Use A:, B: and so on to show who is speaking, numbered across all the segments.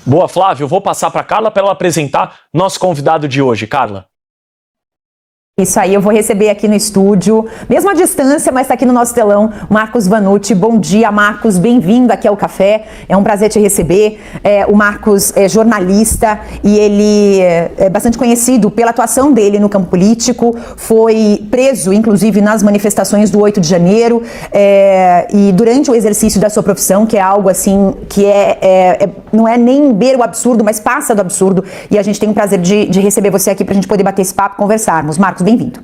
A: Boa, Flávio. Eu vou passar para Carla para ela apresentar nosso convidado de hoje. Carla.
B: Isso aí, eu vou receber aqui no estúdio, mesmo à distância, mas está aqui no nosso telão, Marcos Vanucci. Bom dia, Marcos, bem-vindo aqui ao Café, é um prazer te receber. O Marcos é jornalista e ele é bastante conhecido pela atuação dele no campo político, foi preso, inclusive, nas manifestações do 8 de janeiro, e durante o exercício da sua profissão, que é algo assim, que não é nem beira o absurdo, mas passa do absurdo, e a gente tem o prazer de receber você aqui para a gente poder bater esse papo, conversarmos. Marcos, bem-vindo.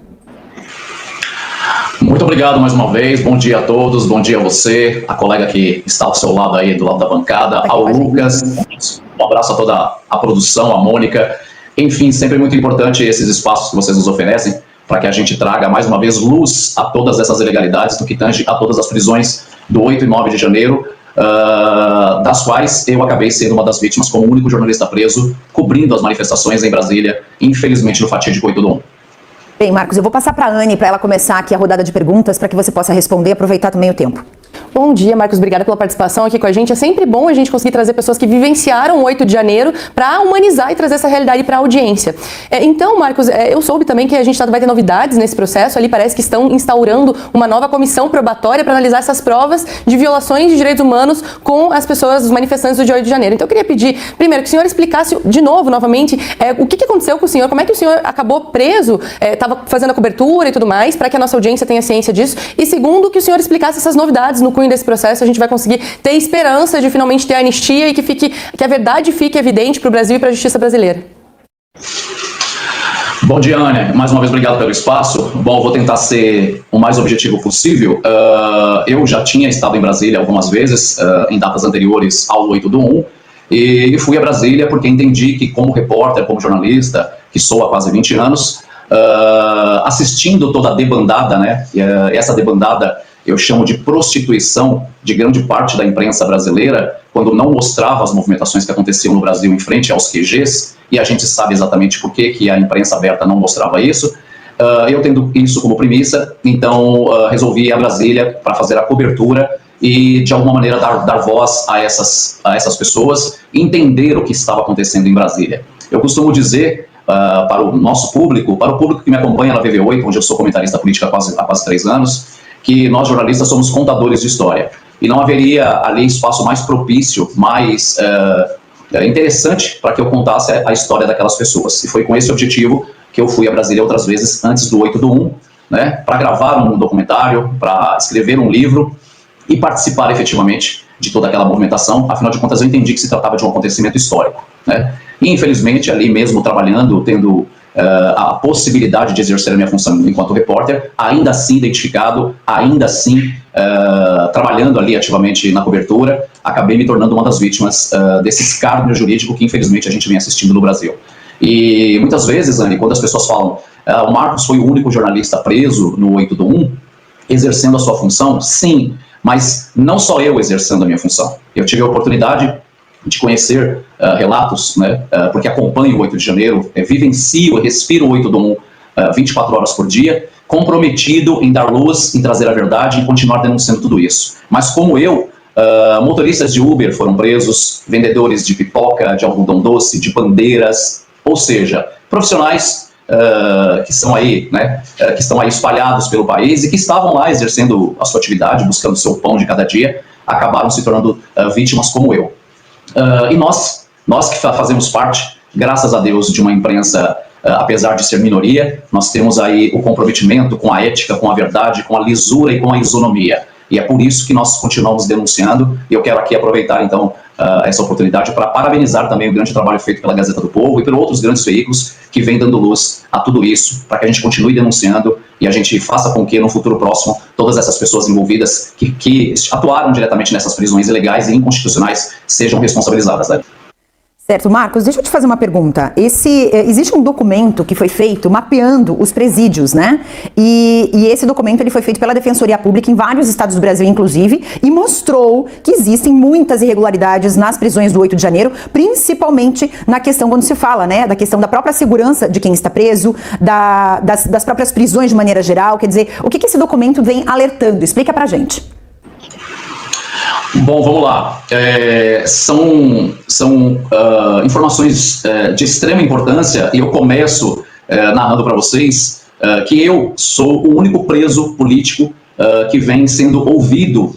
C: Muito obrigado mais uma vez, bom dia a todos, bom dia a você, a colega que está ao seu lado aí, do lado da bancada, ao Lucas, um abraço a toda a produção, a Mônica, enfim, sempre muito importante esses espaços que vocês nos oferecem, para que a gente traga mais uma vez luz a todas essas ilegalidades, no que tange a todas as prisões do 8 e 9 de janeiro, das quais eu acabei sendo uma das vítimas como único jornalista preso, cobrindo as manifestações em Brasília, infelizmente no fatídico 8 do 1.
B: Bem, Marcos, eu vou passar para a Anne para ela começar aqui a rodada de perguntas para que você possa responder e aproveitar também o tempo.
D: Bom dia, Marcos, obrigada pela participação aqui com a gente. É sempre bom a gente conseguir trazer pessoas que vivenciaram o 8 de janeiro para humanizar e trazer essa realidade para a audiência. Então, Marcos, eu soube também que a gente vai ter novidades nesse processo. Ali parece que estão instaurando uma nova comissão probatória para analisar essas provas de violações de direitos humanos com as pessoas, os manifestantes do dia 8 de janeiro. Então, eu queria pedir, primeiro, que o senhor explicasse de novo, novamente, o que aconteceu com o senhor, como é que o senhor acabou preso, estava fazendo a cobertura e tudo mais, para que a nossa audiência tenha ciência disso. E segundo, que o senhor explicasse essas novidades no cunho desse processo, a gente vai conseguir ter esperança de finalmente ter anistia e que a verdade fique evidente para o Brasil e para a justiça brasileira.
C: Bom dia, Ana. Mais uma vez, obrigado pelo espaço. Bom, vou tentar ser o mais objetivo possível. Eu já tinha estado em Brasília algumas vezes, em datas anteriores ao 8 do 1, e fui a Brasília porque entendi que, como repórter, como jornalista, que sou há quase 20 anos, assistindo toda a debandada, né? Essa debandada eu chamo de prostituição de grande parte da imprensa brasileira, quando não mostrava as movimentações que aconteciam no Brasil em frente aos QGs, e a gente sabe exatamente por que a imprensa aberta não mostrava isso. Eu tendo isso como premissa, então resolvi ir a Brasília para fazer a cobertura e, de alguma maneira, dar voz a essas pessoas, entender o que estava acontecendo em Brasília. Eu costumo dizer para o nosso público, para o público que me acompanha na VV8, onde eu sou comentarista político há quase 3 anos, que nós jornalistas somos contadores de história. E não haveria ali espaço mais propício, mais interessante para que eu contasse a história daquelas pessoas. E foi com esse objetivo que eu fui a Brasília outras vezes antes do 8 do 1, né, para gravar um documentário, para escrever um livro e participar efetivamente de toda aquela movimentação. Afinal de contas, eu entendi que se tratava de um acontecimento histórico, né? E, infelizmente, ali mesmo trabalhando, tendo a possibilidade de exercer a minha função enquanto repórter, ainda assim identificado, ainda assim trabalhando ali ativamente na cobertura, acabei me tornando uma das vítimas desse escárnio jurídico que, infelizmente, a gente vem assistindo no Brasil. E muitas vezes, Anny, quando as pessoas falam o Marcos foi o único jornalista preso no 8 do 1, exercendo a sua função, sim, mas não só eu exercendo a minha função. Eu tive a oportunidade de conhecer relatos, né, porque acompanho o 8 de janeiro, vivencio e respiro o 8 do 1 24 horas por dia, comprometido em dar luz, em trazer a verdade e continuar denunciando tudo isso. Mas como eu, motoristas de Uber foram presos, vendedores de pipoca, de algodão doce, de bandeiras, ou seja, profissionais que estão aí, né, que estão aí espalhados pelo país e que estavam lá exercendo a sua atividade, buscando o seu pão de cada dia, acabaram se tornando vítimas como eu. E nós que fazemos parte, graças a Deus, de uma imprensa, apesar de ser minoria, nós temos aí o comprometimento com a ética, com a verdade, com a lisura e com a isonomia. E é por isso que nós continuamos denunciando, e eu quero aqui aproveitar, então, essa oportunidade para parabenizar também o grande trabalho feito pela Gazeta do Povo e por outros grandes veículos que vêm dando luz a tudo isso, para que a gente continue denunciando e a gente faça com que, no futuro próximo, todas essas pessoas envolvidas que atuaram diretamente nessas prisões ilegais e inconstitucionais sejam responsabilizadas, né?
B: Certo, Marcos, deixa eu te fazer uma pergunta. Existe um documento que foi feito mapeando os presídios, né? E esse documento ele foi feito pela Defensoria Pública em vários estados do Brasil, inclusive, e mostrou que existem muitas irregularidades nas prisões do 8 de janeiro, principalmente na questão quando se fala, né? Da questão da própria segurança de quem está preso, das próprias prisões de maneira geral. Quer dizer, o que esse documento vem alertando? Explica pra gente.
C: Bom, vamos lá. São informações de extrema importância e eu começo narrando para vocês que eu sou o único preso político que vem sendo ouvido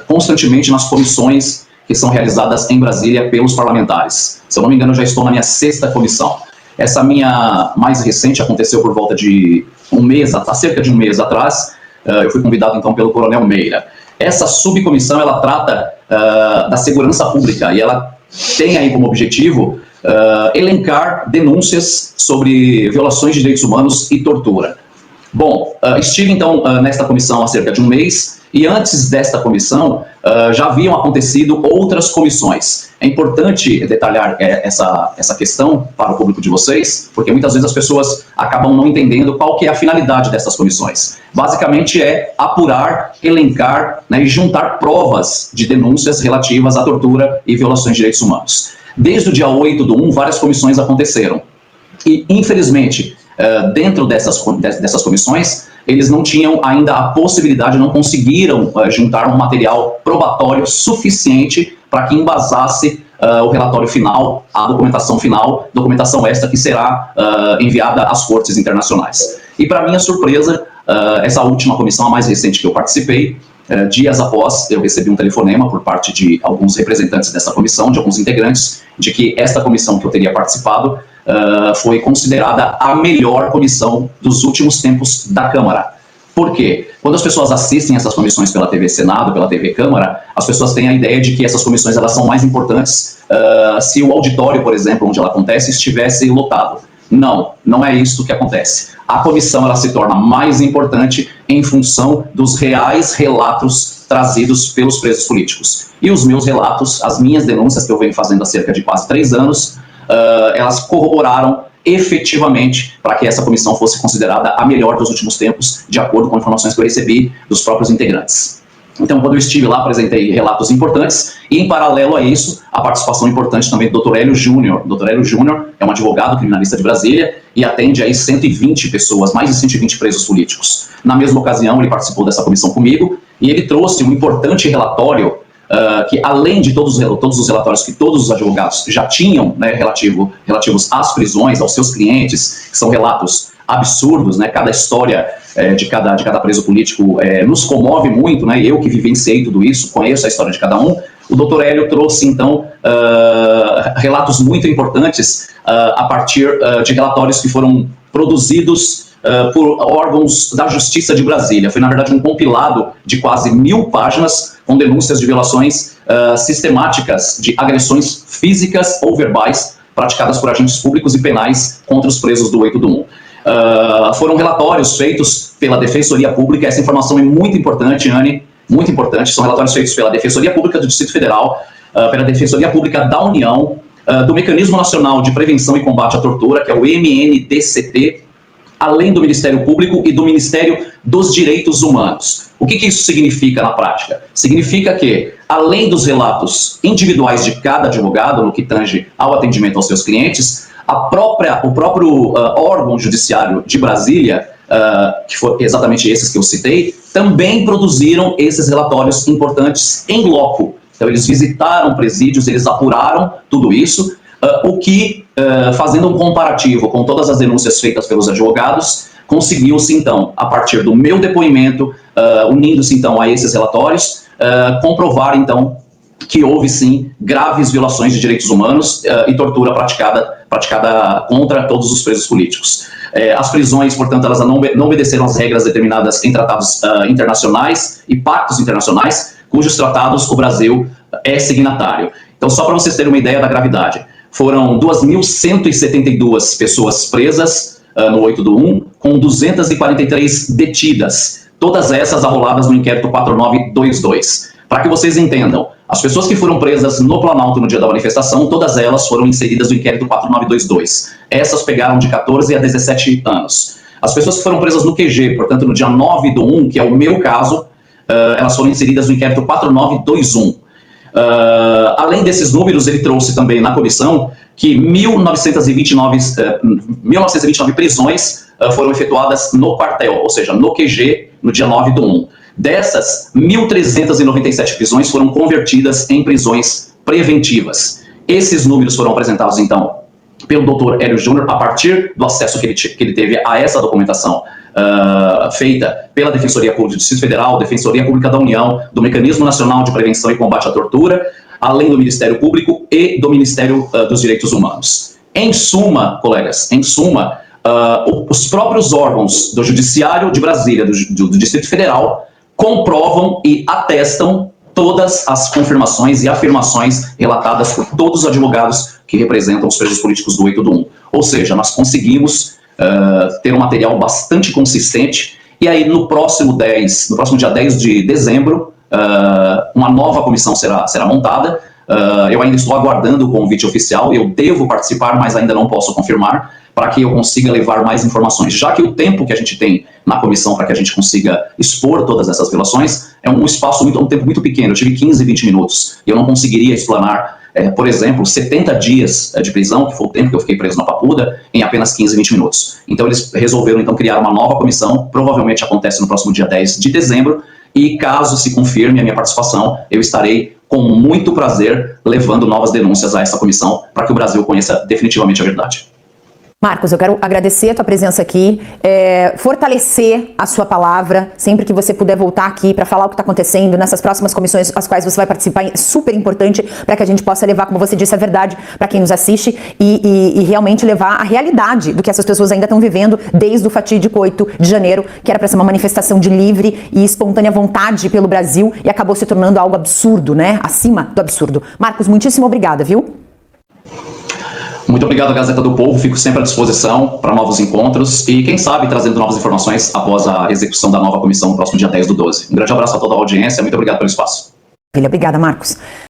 C: constantemente nas comissões que são realizadas em Brasília pelos parlamentares. Se eu não me engano, eu já estou na minha 6ª comissão. Essa minha mais recente aconteceu por volta de há cerca de um mês atrás. Eu fui convidado então pelo Coronel Meira. Essa subcomissão, ela trata da segurança pública e ela tem aí como objetivo elencar denúncias sobre violações de direitos humanos e tortura. Bom, estive então nesta comissão há cerca de um mês e antes desta comissão já haviam acontecido outras comissões. É importante detalhar essa questão para o público de vocês, porque muitas vezes as pessoas acabam não entendendo qual que é a finalidade dessas comissões. Basicamente é apurar, elencar, né, e juntar provas de denúncias relativas à tortura e violações de direitos humanos. Desde o dia 8/1, várias comissões aconteceram. E, infelizmente, dentro dessas comissões, eles não tinham ainda a possibilidade, não conseguiram juntar um material probatório suficiente para que embasasse o relatório final, a documentação final, documentação esta que será enviada às cortes internacionais. E, para minha surpresa, essa última comissão, a mais recente que eu participei, dias após, eu recebi um telefonema por parte de alguns representantes dessa comissão, de alguns integrantes, de que esta comissão que eu teria participado foi considerada a melhor comissão dos últimos tempos da Câmara. Por quê? Quando as pessoas assistem essas comissões pela TV Senado, pela TV Câmara, as pessoas têm a ideia de que essas comissões elas são mais importantes se o auditório, por exemplo, onde ela acontece, estivesse lotado. Não, não é isso que acontece. A comissão ela se torna mais importante em função dos reais relatos trazidos pelos presos políticos. E os meus relatos, as minhas denúncias que eu venho fazendo há cerca de quase 3 anos, elas corroboraram efetivamente para que essa comissão fosse considerada a melhor dos últimos tempos, de acordo com informações que eu recebi dos próprios integrantes. Então, quando eu estive lá, apresentei relatos importantes e, em paralelo a isso, a participação importante também do Dr. Hélio Júnior. O Dr. Hélio Júnior é um advogado criminalista de Brasília e atende aí 120 pessoas, mais de 120 presos políticos. Na mesma ocasião, ele participou dessa comissão comigo e ele trouxe um importante relatório que, além de todos os relatórios que todos os advogados já tinham, né, relativos às prisões, aos seus clientes, que são relatos absurdos, né, cada história de cada preso político nos comove muito, né, eu que vivenciei tudo isso, conheço a história de cada um. O Dr. Hélio trouxe, então, relatos muito importantes a partir de relatórios que foram produzidos por órgãos da Justiça de Brasília. Foi, na verdade, um compilado de quase 1000 páginas com denúncias de violações sistemáticas de agressões físicas ou verbais praticadas por agentes públicos e penais contra os presos do 8/1. Foram relatórios feitos pela Defensoria Pública, essa informação é muito importante, Anne, muito importante, são relatórios feitos pela Defensoria Pública do Distrito Federal, pela Defensoria Pública da União, do Mecanismo Nacional de Prevenção e Combate à Tortura, que é o MNDCT, além do Ministério Público e do Ministério dos Direitos Humanos. O que isso significa na prática? Significa que, além dos relatos individuais de cada advogado, no que tange ao atendimento aos seus clientes, o próprio órgão judiciário de Brasília, que foram exatamente esses que eu citei, também produziram esses relatórios importantes em loco. Então, eles visitaram presídios, eles apuraram tudo isso, o que, fazendo um comparativo com todas as denúncias feitas pelos advogados, conseguiu-se, então, a partir do meu depoimento, unindo-se, então, a esses relatórios, comprovar, então, que houve, sim, graves violações de direitos humanos e tortura praticada contra todos os presos políticos. As prisões, portanto, elas não obedeceram às regras determinadas em tratados internacionais e pactos internacionais, cujos tratados o Brasil é signatário. Então, só para vocês terem uma ideia da gravidade, foram 2.172 pessoas presas no 8/1, com 243 detidas, todas essas arroladas no inquérito 4922. Para que vocês entendam, as pessoas que foram presas no Planalto no dia da manifestação, todas elas foram inseridas no inquérito 4922. Essas pegaram de 14 a 17 anos. As pessoas que foram presas no QG, portanto no dia 9/1, que é o meu caso, elas foram inseridas no inquérito 4921. Além desses números, ele trouxe também na comissão que 1929 prisões foram efetuadas no quartel, ou seja, no QG, no dia 9/1. Dessas, 1.397 prisões foram convertidas em prisões preventivas. Esses números foram apresentados, então, pelo Dr. Hélio Júnior, a partir do acesso que ele teve a essa documentação feita pela Defensoria Pública do Distrito Federal, Defensoria Pública da União, do Mecanismo Nacional de Prevenção e Combate à Tortura, além do Ministério Público e do Ministério dos Direitos Humanos. Em suma, colegas, os próprios órgãos do Judiciário de Brasília, do Distrito Federal, comprovam e atestam todas as confirmações e afirmações relatadas por todos os advogados que representam os presos políticos do 8 do 1. Ou seja, nós conseguimos ter um material bastante consistente, e aí no próximo dia 10 de dezembro, uma nova comissão será montada. Eu ainda estou aguardando o convite oficial, eu devo participar, mas ainda não posso confirmar, para que eu consiga levar mais informações. Já que o tempo que a gente tem na comissão para que a gente consiga expor todas essas violações é um tempo muito pequeno. Eu tive 15, 20 minutos. E eu não conseguiria explanar, por exemplo, 70 dias de prisão, que foi o tempo que eu fiquei preso na Papuda, em apenas 15, 20 minutos. Então eles resolveram criar uma nova comissão, provavelmente acontece no próximo dia 10 de dezembro, e caso se confirme a minha participação, eu estarei com muito prazer levando novas denúncias a essa comissão para que o Brasil conheça definitivamente a verdade.
B: Marcos, eu quero agradecer a tua presença aqui, fortalecer a sua palavra, sempre que você puder voltar aqui para falar o que está acontecendo nessas próximas comissões às quais você vai participar, é super importante para que a gente possa levar, como você disse, a verdade para quem nos assiste e realmente levar a realidade do que essas pessoas ainda estão vivendo desde o fatídico 8 de janeiro, que era para ser uma manifestação de livre e espontânea vontade pelo Brasil e acabou se tornando algo absurdo, né? Acima do absurdo. Marcos, muitíssimo obrigada, viu?
C: Muito obrigado, Gazeta do Povo. Fico sempre à disposição para novos encontros e, quem sabe, trazendo novas informações após a execução da nova comissão no próximo dia 10 do 12. Um grande abraço a toda a audiência. Muito obrigado pelo espaço.
B: Obrigada, Marcos.